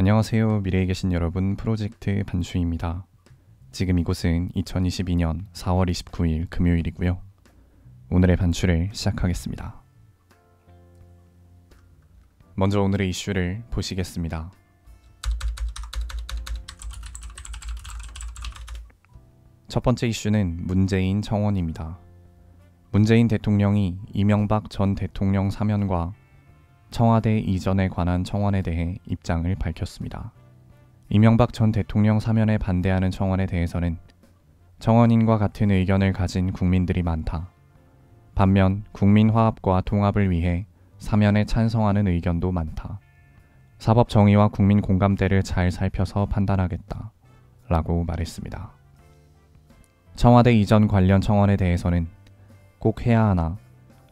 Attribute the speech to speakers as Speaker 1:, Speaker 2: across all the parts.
Speaker 1: 안녕하세요. 미래에 계신 여러분, 프로젝트 반슈입니다. 지금 이곳은 2022년 4월 29일 금요일이고요. 오늘의 반추를 시작하겠습니다. 먼저 오늘의 이슈를 보시겠습니다. 첫 번째 이슈는 문재인 청원입니다. 문재인 대통령이 이명박 전 대통령 사면과 청와대 이전에 관한 청원에 대해 입장을 밝혔습니다. 이명박 전 대통령 사면에 반대하는 청원에 대해서는 청원인과 같은 의견을 가진 국민들이 많다. 반면 국민 화합과 통합을 위해 사면에 찬성하는 의견도 많다. 사법 정의와 국민 공감대를 잘 살펴서 판단하겠다. 라고 말했습니다. 청와대 이전 관련 청원에 대해서는 꼭 해야 하나,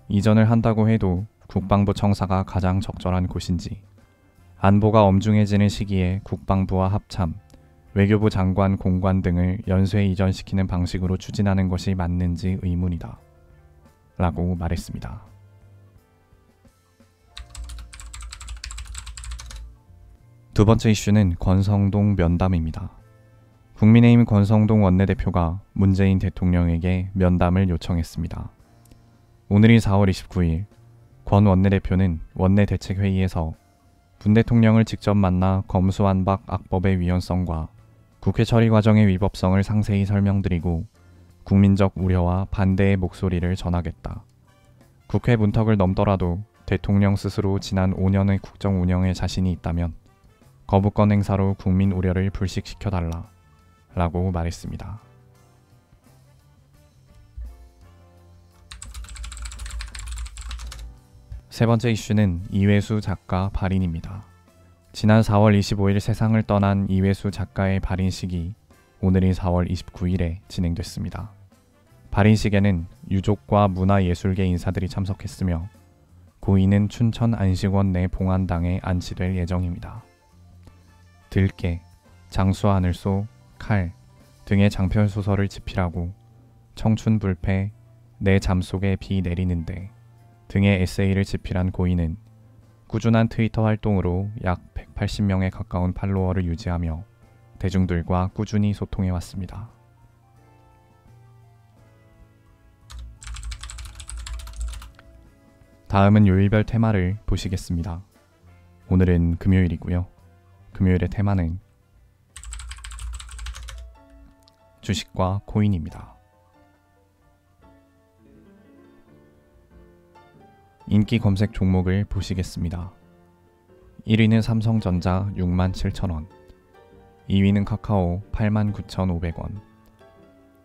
Speaker 1: 이전을 한다고 해도 국방부 청사가 가장 적절한 곳인지, 안보가 엄중해지는 시기에 국방부와 합참, 외교부 장관 공관 등을 연쇄 이전시키는 방식으로 추진하는 것이 맞는지 의문이다. 라고 말했습니다. 두 번째 이슈는 권성동 면담입니다. 국민의힘 권성동 원내대표가 문재인 대통령에게 면담을 요청했습니다. 오늘이 4월 29일, 권 원내대표는 원내대책회의에서 문 대통령을 직접 만나 검수완박 악법의 위헌성과 국회 처리 과정의 위법성을 상세히 설명드리고 국민적 우려와 반대의 목소리를 전하겠다. 국회 문턱을 넘더라도 대통령 스스로 지난 5년의 국정 운영에 자신이 있다면 거부권 행사로 국민 우려를 불식시켜달라. 라고 말했습니다. 세 번째 이슈는 이회수 작가 발인입니다. 지난 4월 25일 세상을 떠난 이회수 작가의 발인식이 오늘인 4월 29일에 진행됐습니다. 발인식에는 유족과 문화예술계 인사들이 참석했으며 고인은 춘천 안식원 내 봉안당에 안치될 예정입니다. 들깨, 장수하늘소, 칼 등의 장편 소설을 집필하고 청춘불패, 내 잠속에 비 내리는데 등의 에세이를 집필한 고인은 꾸준한 트위터 활동으로 약 180명에 가까운 팔로워를 유지하며 대중들과 꾸준히 소통해왔습니다. 다음은 요일별 테마를 보시겠습니다. 오늘은 금요일이고요. 금요일의 테마는 주식과 코인입니다. 인기 검색 종목을 보시겠습니다. 1위는 삼성전자 67,000원, 2위는 카카오 89,500원,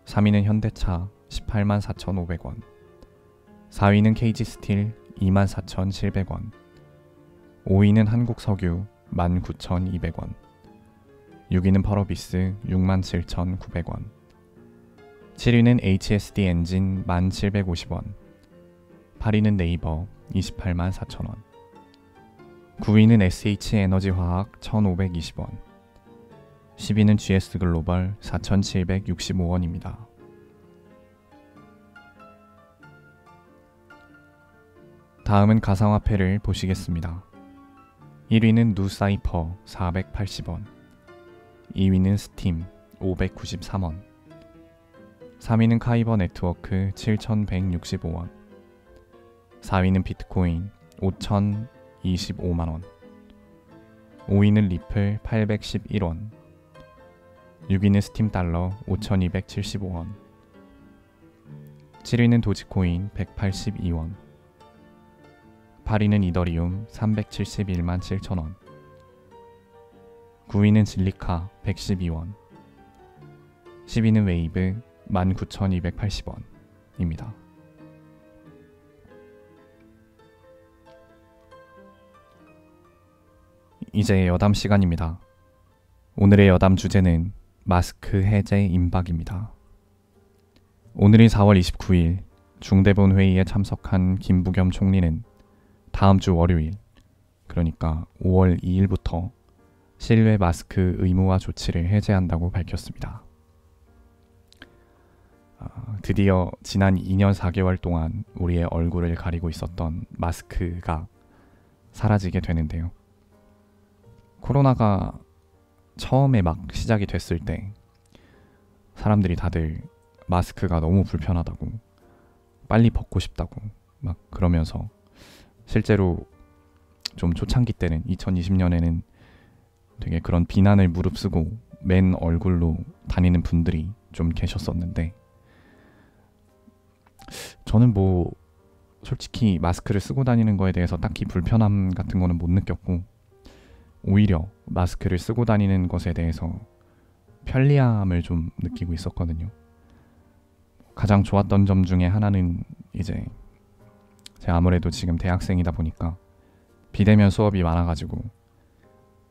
Speaker 1: 3위는 현대차 184,500원, 4위는 KG스틸 24,700원, 5위는 한국석유 19,200원, 6위는 펄어비스 67,900원, 7위는 HSD 엔진 1,750원, 8위는 네이버 284,000원, 9위는 SH에너지화학 1,520원, 10위는 GS글로벌 4,765원입니다. 다음은 가상화폐를 보시겠습니다. 1위는 누사이퍼 480원, 2위는 스팀 593원, 3위는 카이버 네트워크 7,165원, 4위는 비트코인 5,025만원, 5위는 리플 811원, 6위는 스팀 달러 5,275원, 7위는 도지코인 182원, 8위는 이더리움 371만 7천원, 9위는 진리카 112원, 10위는 웨이브 19,280원입니다. 이제 여담 시간입니다. 오늘의 여담 주제는 마스크 해제 임박입니다. 오늘이 4월 29일 중대본 회의에 참석한 김부겸 총리는 다음 주 월요일, 그러니까 5월 2일부터 실외 마스크 의무화 조치를 해제한다고 밝혔습니다. 드디어 지난 2년 4개월 동안 우리의 얼굴을 가리고 있었던 마스크가 사라지게 되는데요. 코로나가 처음에 막 시작이 됐을 때 사람들이 다들 마스크가 너무 불편하다고, 빨리 벗고 싶다고 막 그러면서, 실제로 좀 초창기 때는 2020년에는 되게 그런 비난을 무릅쓰고 맨 얼굴로 다니는 분들이 좀 계셨었는데, 저는 뭐 솔직히 마스크를 쓰고 다니는 거에 대해서 딱히 불편함 같은 거는 못 느꼈고, 오히려 마스크를 쓰고 다니는 것에 대해서 편리함을 좀 느끼고 있었거든요. 가장 좋았던 점 중에 하나는 이제 제가 아무래도 지금 대학생이다 보니까 비대면 수업이 많아가지고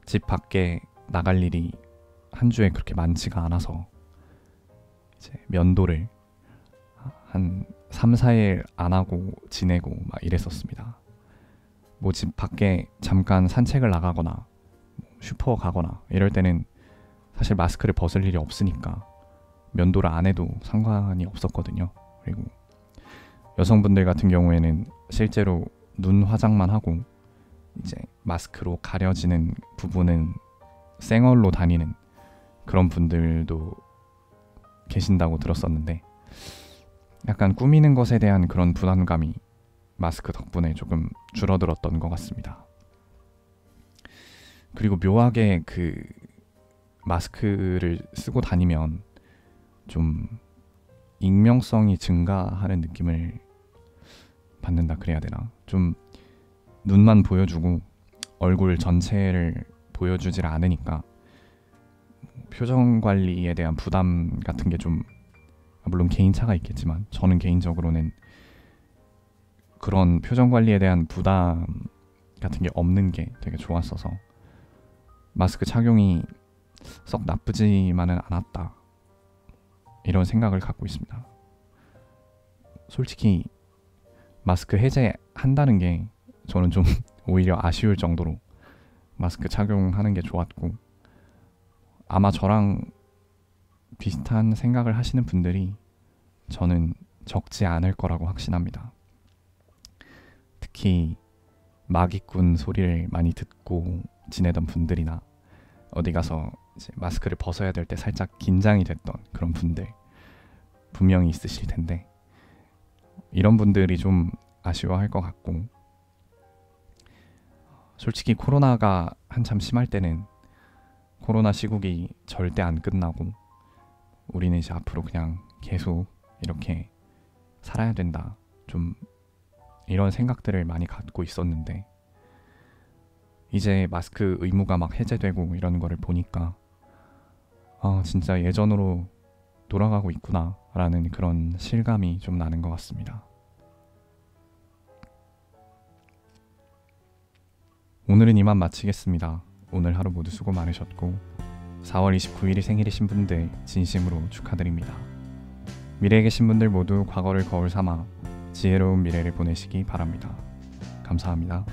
Speaker 1: 집 밖에 나갈 일이 한 주에 그렇게 많지가 않아서 이제 면도를 한 3, 4일 안 하고 지내고 막 이랬었습니다. 뭐 집 밖에 잠깐 산책을 나가거나 슈퍼 가거나 이럴 때는 사실 마스크를 벗을 일이 없으니까 면도를 안 해도 상관이 없었거든요. 그리고 여성분들 같은 경우에는 실제로 눈 화장만 하고 이제 마스크로 가려지는 부분은 생얼로 다니는 그런 분들도 계신다고 들었었는데, 약간 꾸미는 것에 대한 그런 부담감이 마스크 덕분에 조금 줄어들었던 것 같습니다. 그리고 묘하게 그 마스크를 쓰고 다니면 좀 익명성이 증가하는 느낌을 받는다 그래야 되나? 좀 눈만 보여주고 얼굴 전체를 보여주질 않으니까 표정 관리에 대한 부담 같은 게 좀, 물론 개인차가 있겠지만 저는 개인적으로는 그런 표정 관리에 대한 부담 같은 게 없는 게 되게 좋았어서 마스크 착용이 썩 나쁘지만은 않았다, 이런 생각을 갖고 있습니다. 솔직히 마스크 해제한다는 게 저는 좀 오히려 아쉬울 정도로 마스크 착용하는 게 좋았고, 아마 저랑 비슷한 생각을 하시는 분들이 저는 적지 않을 거라고 확신합니다. 특히 마기꾼 소리를 많이 듣고 지내던 분들이나 어디 가서 이제 마스크를 벗어야 될 때 살짝 긴장이 됐던 그런 분들 분명히 있으실 텐데, 이런 분들이 좀 아쉬워할 것 같고, 솔직히 코로나가 한참 심할 때는 코로나 시국이 절대 안 끝나고 우리는 이제 앞으로 그냥 계속 이렇게 살아야 된다, 좀 이런 생각들을 많이 갖고 있었는데, 이제 마스크 의무가 막 해제되고 이러는 거를 보니까 진짜 예전으로 돌아가고 있구나 라는 그런 실감이 좀 나는 것 같습니다. 오늘은 이만 마치겠습니다. 오늘 하루 모두 수고 많으셨고 4월 29일이 생일이신 분들 진심으로 축하드립니다. 미래에 계신 분들 모두 과거를 거울 삼아 지혜로운 미래를 보내시기 바랍니다. 감사합니다.